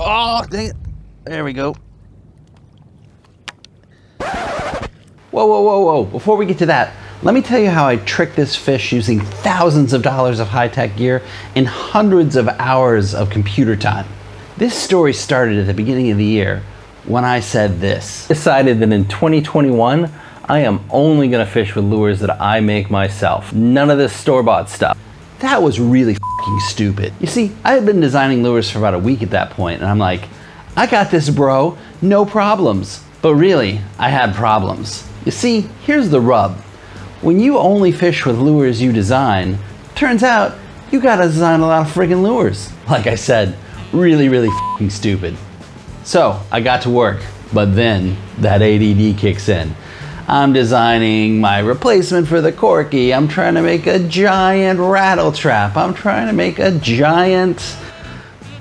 Oh, dang it. There we go. Whoa, whoa, whoa, whoa. Before we get to that, let me tell you how I tricked this fish using thousands of dollars of high-tech gear and hundreds of hours of computer time. This story started at the beginning of the year when I said this. I decided that in 2021, I am only gonna fish with lures that I make myself. None of this store-bought stuff. That was really f***ing stupid. You see, I had been designing lures for about a week at that point, and I'm like, I got this, bro, no problems. But really, I had problems. You see, here's the rub. When you only fish with lures you design, turns out you gotta design a lot of friggin' lures. Like I said, really, really f***ing stupid. So I got to work, but then that ADD kicks in. I'm designing my replacement for the corky. I'm trying to make a giant rattle trap. I'm trying to make a giant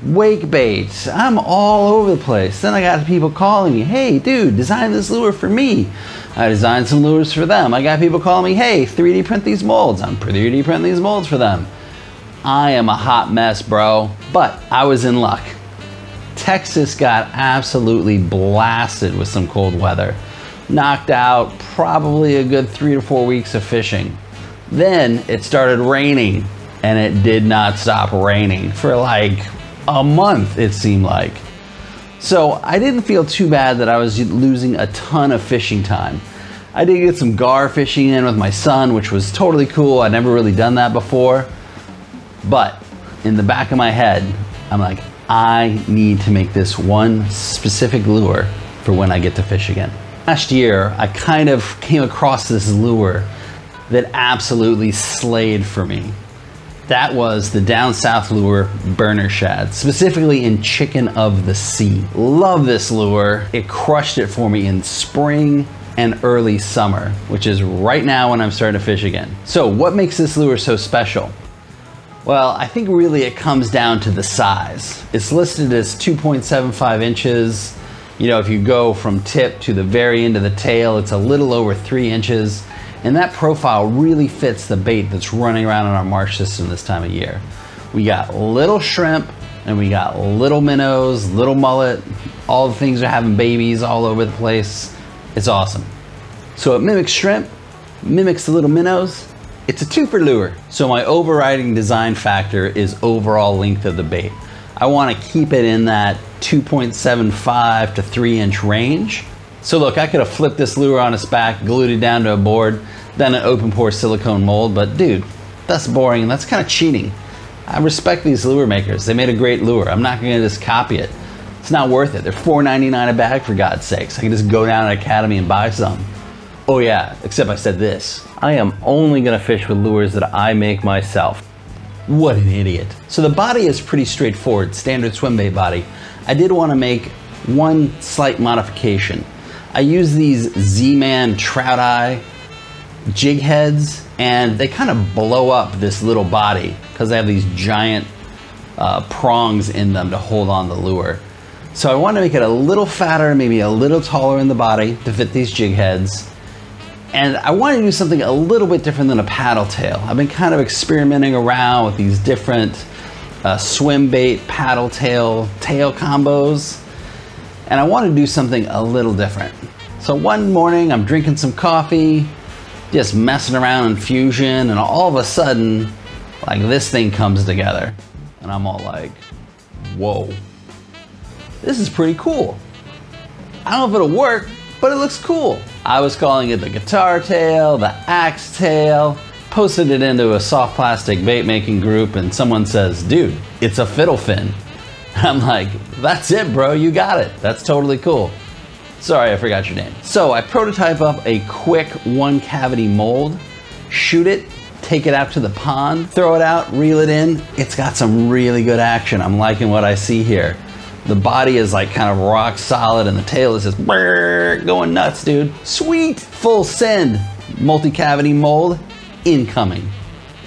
wake bait. I'm all over the place. Then I got people calling me, hey dude, design this lure for me. I designed some lures for them. I got people calling me, hey, 3D print these molds. I'm 3D printing these molds for them. I am a hot mess, bro. But I was in luck. Texas got absolutely blasted with some cold weather. Knocked out probably a good 3 to 4 weeks of fishing. Then it started raining, and it did not stop raining for like a month, it seemed like. So I didn't feel too bad that I was losing a ton of fishing time. I did get some gar fishing in with my son, which was totally cool. I'd never really done that before. But in the back of my head, I'm like, I need to make this one specific lure for when I get to fish again. Last year, I kind of came across this lure that absolutely slayed for me. That was the down south lure burner shad, specifically in chicken of the sea. Love this lure. It crushed it for me in spring and early summer, which is right now when I'm starting to fish again. So what makes this lure so special? Well, I think really it comes down to the size. It's listed as 2.75 inches. You know, if you go from tip to the very end of the tail, it's a little over 3 inches. And that profile really fits the bait that's running around in our marsh system this time of year. We got little shrimp and we got little minnows, little mullet, all the things are having babies all over the place. It's awesome. So it mimics shrimp, mimics the little minnows. It's a twofer lure. So my overriding design factor is overall length of the bait. I want to keep it in that 2.75 to 3 inch range. So look, I could have flipped this lure on its back, glued it down to a board, done an open pore silicone mold, but dude, that's boring and that's kind of cheating. I respect these lure makers. They made a great lure. I'm not gonna just copy it. It's not worth it. They're $4.99 a bag, for God's sakes. I can just go down to Academy and buy some. Oh yeah, except I said this. I am only gonna fish with lures that I make myself. What an idiot. So the body is pretty straightforward, standard swim bait body. I did want to make one slight modification. I use these Z-Man Trout Eye jig heads, and they kind of blow up this little body because they have these giant prongs in them to hold on the lure. So I want to make it a little fatter, maybe a little taller in the body to fit these jig heads. And I want to do something a little bit different than a paddle tail. I've been kind of experimenting around with these different swim bait, paddle tail combos. And I want to do something a little different. So one morning I'm drinking some coffee, just messing around in Fusion, and all of a sudden, like this thing comes together. And I'm all like, whoa, this is pretty cool. I don't know if it'll work, but it looks cool. I was calling it the guitar tail, the axe tail, posted it into a soft plastic bait making group, and someone says, dude, it's a fiddle fin. I'm like, that's it, bro, you got it. That's totally cool. Sorry, I forgot your name. So I prototype up a quick 1 cavity mold, shoot it, take it out to the pond, throw it out, reel it in. It's got some really good action. I'm liking what I see here. The body is like kind of rock solid and the tail is just going nuts, dude. Sweet, full send, multi-cavity mold, incoming.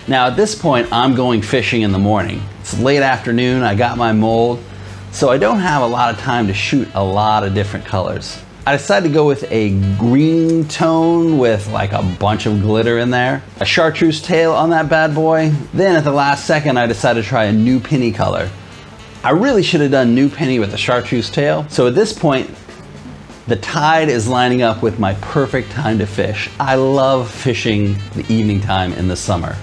Now at this point, I'm going fishing in the morning. It's late afternoon, I got my mold, so I don't have a lot of time to shoot a lot of different colors. I decided to go with a green tone with like a bunch of glitter in there. A chartreuse tail on that bad boy. Then at the last second, I decided to try a new penny color. I really should have done new penny with the chartreuse tail. So at this point, the tide is lining up with my perfect time to fish. I love fishing the evening time in the summer.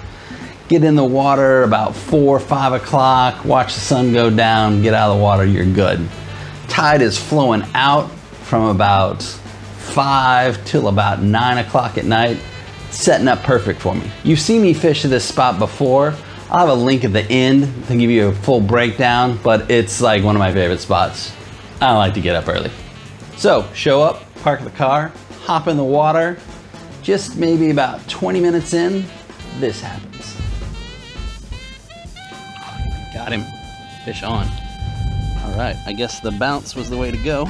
Get in the water about 4 or 5 o'clock, watch the sun go down, get out of the water, you're good. Tide is flowing out from about 5 till about 9 o'clock at night, setting up perfect for me. You've seen me fish to this spot before. I'll have a link at the end to give you a full breakdown, but it's like one of my favorite spots. I don't like to get up early. So show up, park the car, hop in the water. Just maybe about 20 minutes in, this happens. Got him, fish on. All right, I guess the bounce was the way to go.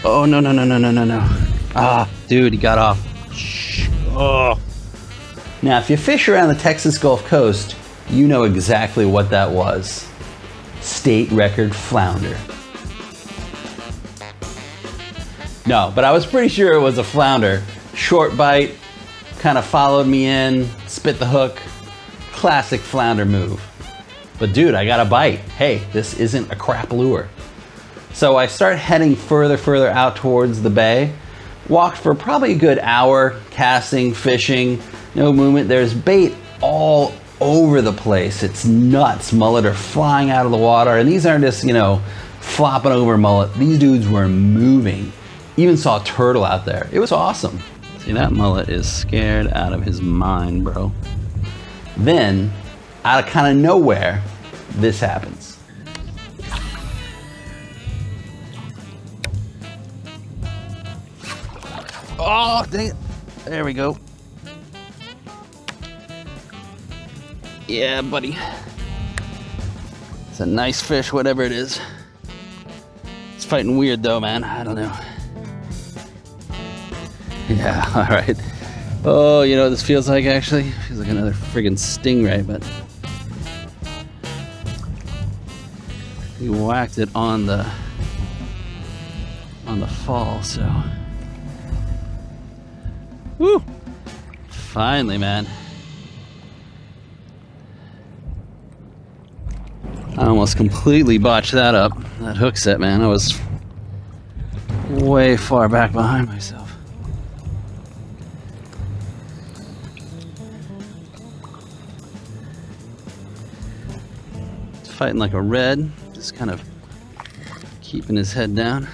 Oh, no, no, no, no, no, no, no. Ah, dude, he got off. Shh. Oh. Now, if you fish around the Texas Gulf Coast, you know exactly what that was. State record flounder. No, but I was pretty sure it was a flounder. Short bite, kind of followed me in, spit the hook. Classic flounder move. But dude, I got a bite. Hey, this isn't a crap lure. So I start heading further out towards the bay. Walked for probably a good hour, casting, fishing, no movement. There's bait all over the place. It's nuts. Mullet are flying out of the water, and these aren't just, you know, flopping over mullet. These dudes were moving. Even saw a turtle out there. It was awesome. See, that mullet is scared out of his mind, bro. Then, out of kind of nowhere, this happens. Oh, dang it. There we go. Yeah, buddy. It's a nice fish, whatever it is. It's fighting weird though, man. I don't know. Yeah, all right. Oh, you know what this feels like actually? Feels like another friggin' stingray, but he whacked it on the fall, so. Woo! Finally, man. I almost completely botched that up. That hook set, man. I was way far back behind myself. It's fighting like a red, just kind of keeping his head down.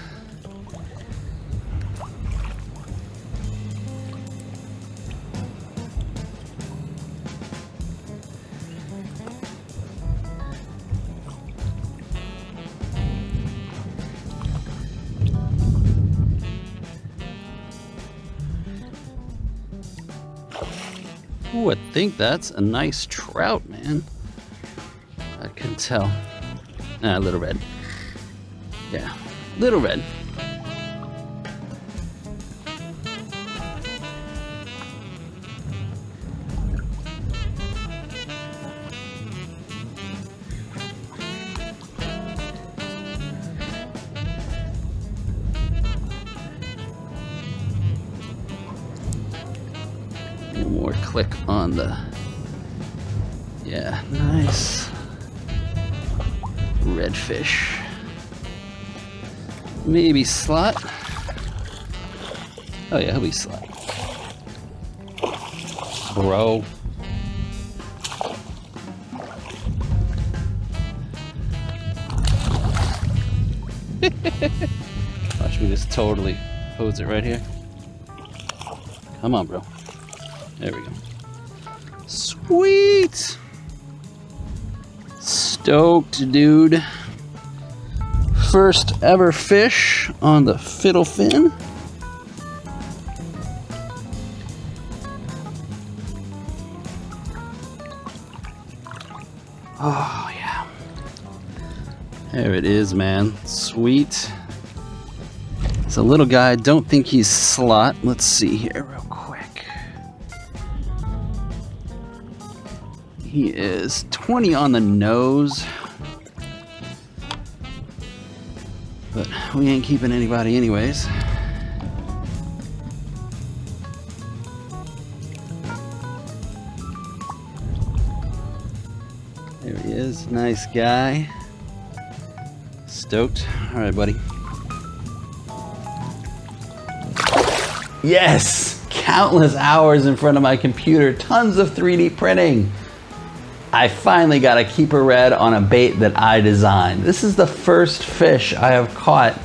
Ooh, I think that's a nice trout, man. I can tell. Ah, little red. Yeah, little red. One more click on the, yeah, nice redfish. Maybe slot. Oh yeah, he'll be slot. Bro. Watch me just totally pose it right here. Come on, bro. There we go. Sweet! Stoked, dude. First ever fish on the fiddle fin. Oh, yeah. There it is, man. Sweet. It's a little guy. Don't think he's slot. Let's see here real quick. He is 20 on the nose. But we ain't keeping anybody anyways. There he is, nice guy. Stoked. All right, buddy. Yes! Countless hours in front of my computer, tons of 3D printing. I finally got a keeper red on a bait that I designed. This is the first fish I have caught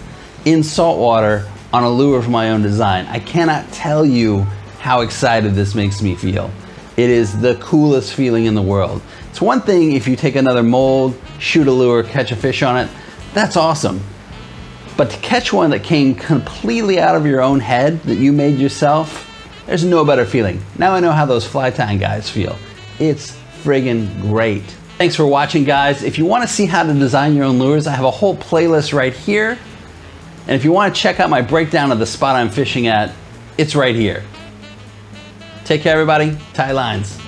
in saltwater on a lure of my own design. I cannot tell you how excited this makes me feel. It is the coolest feeling in the world. It's one thing if you take another mold, shoot a lure, catch a fish on it, that's awesome. But to catch one that came completely out of your own head, that you made yourself, there's no better feeling. Now I know how those fly tying guys feel. It's friggin' great. Thanks for watching, guys. If you want to see how to design your own lures, I have a whole playlist right here. And if you want to check out my breakdown of the spot I'm fishing at, it's right here. Take care, everybody. Tie lines.